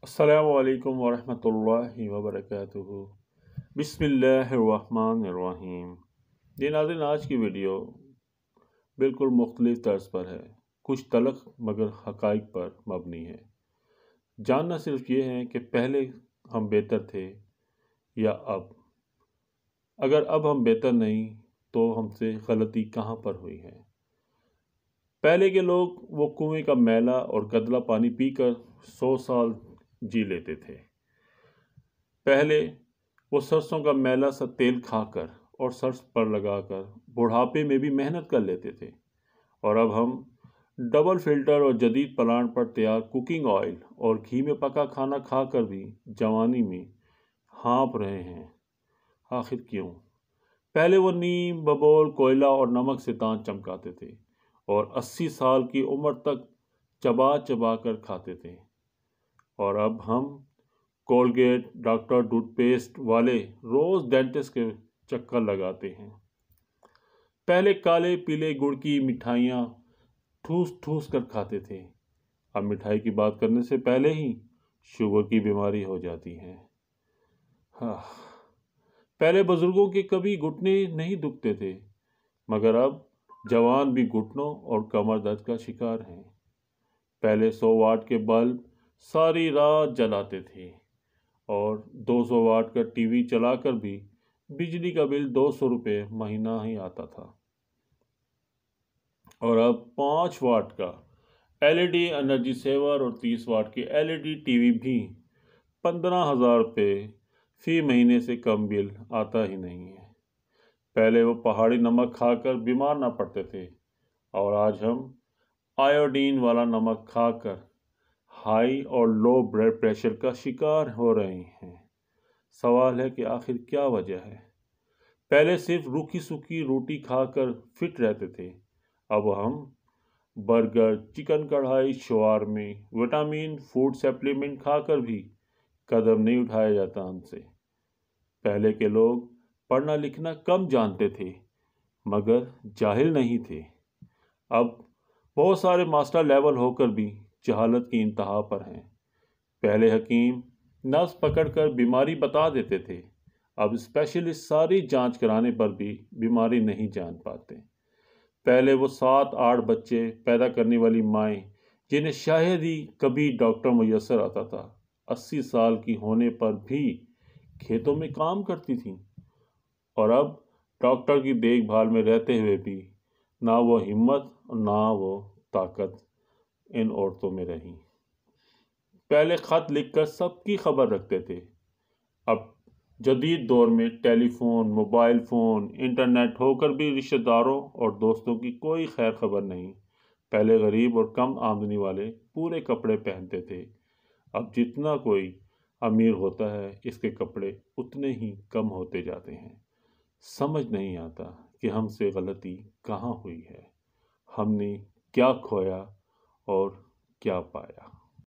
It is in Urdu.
السلام علیکم ورحمۃ اللہ وبرکاتہ۔ بسم اللہ الرحمن الرحیم۔ یہ ناظرین، آج کی ویڈیو بالکل مختلف طرز پر ہے، کچھ تلخ مگر حقائق پر مبنی ہے۔ جاننا صرف یہ ہے کہ پہلے ہم بہتر تھے یا اب۔ اگر اب ہم بہتر نہیں تو ہم سے غلطی کہاں پر ہوئی ہے؟ پہلے کے لوگ وہ کنویں کا میلا اور گدلا پانی پی کر 100 سال جی لیتے تھے۔ پہلے وہ سرسوں کا میلا سا تیل کھا کر اور سر پر لگا کر بڑھاپے میں بھی محنت کر لیتے تھے، اور اب ہم ڈبل فلٹر اور جدید پلانٹ پر تیار کوکنگ آئل اور گھی میں پکا کھانا کھا کر بھی جوانی میں ہانپ رہے ہیں۔ آخر کیوں؟ پہلے وہ نیم، ببول، کوئلہ اور نمک سے دانت چمکاتے تھے اور 80 سال کی عمر تک چبا چبا کر کھاتے تھے، اور اب ہم کولگیٹ، ڈاکٹر ٹوتھ پیسٹ والے روز ڈینٹسٹ کے چکر لگاتے ہیں۔ پہلے کالے پیلے گڑ کی مٹھائیاں ٹھوس ٹھوس کر کھاتے تھے، اب مٹھائی کی بات کرنے سے پہلے ہی شوگر کی بیماری ہو جاتی ہے۔ پہلے بزرگوں کے کبھی گھٹنے نہیں دکھتے تھے، مگر اب جوان بھی گھٹنوں اور کمر درد کا شکار ہیں۔ پہلے 100 واٹ کے بلب ساری رات جلاتے تھے، اور 200 واٹ کا ٹی وی چلا کر بھی بجلی کا بل 200 روپے مہینہ ہی آتا تھا، اور اب 5 واٹ کا L E D energy saver اور 30 واٹ کے L E D T V بھی 15,000 روپے فی مہینے سے کم بل آتا ہی نہیں ہے۔ پہلے وہ پہاڑی نمک کھا کر بیمار نہ پڑتے تھے، اور آج ہم آیوڈین والا نمک کھا کر ہائی اور لو بلڈ پریشر کا شکار ہو رہے ہیں۔ سوال ہے کہ آخر کیا وجہ ہے؟ پہلے صرف روکھی سوکھی روٹی کھا کر فٹ رہتے تھے، اب ہم برگر، چکن کڑھائی، شاورمے، وٹامن فوڈ سپلیمنٹ کھا کر بھی قدم نہیں اٹھایا جاتا ہم سے۔ پہلے کے لوگ پڑھنا لکھنا کم جانتے تھے مگر جاہل نہیں تھے، اب بہت سارے ماسٹر لیول ہو کر بھی جہالت کی انتہا پر ہیں۔ پہلے حکیم نبض پکڑ کر بیماری بتا دیتے تھے، اب اسپیشلسٹ ساری جانچ کرانے پر بھی بیماری نہیں جان پاتے۔ پہلے وہ 7-8 بچے پیدا کرنے والی مائیں جنہیں شاید ہی کبھی ڈاکٹر میسر آتا تھا، 80 سال کی ہونے پر بھی کھیتوں میں کام کرتی تھیں، اور اب ڈاکٹر کی دیکھ بھال میں رہتے ہوئے بھی نہ وہ ہمت اور نہ وہ طاقت ان عورتوں میں رہی۔ پہلے خط لکھ کر سب کی خبر رکھتے تھے، اب جدید دور میں ٹیلی فون، موبائل فون، انٹرنیٹ ہو کر بھی رشتہ داروں اور دوستوں کی کوئی خیر خبر نہیں۔ پہلے غریب اور کم آمدنی والے پورے کپڑے پہنتے تھے، اب جتنا کوئی امیر ہوتا ہے اس کے کپڑے اتنے ہی کم ہوتے جاتے ہیں۔ سمجھ نہیں آتا کہ ہم سے غلطی کہاں ہوئی ہے، ہم نے کیا کھویا اور کیا پایا۔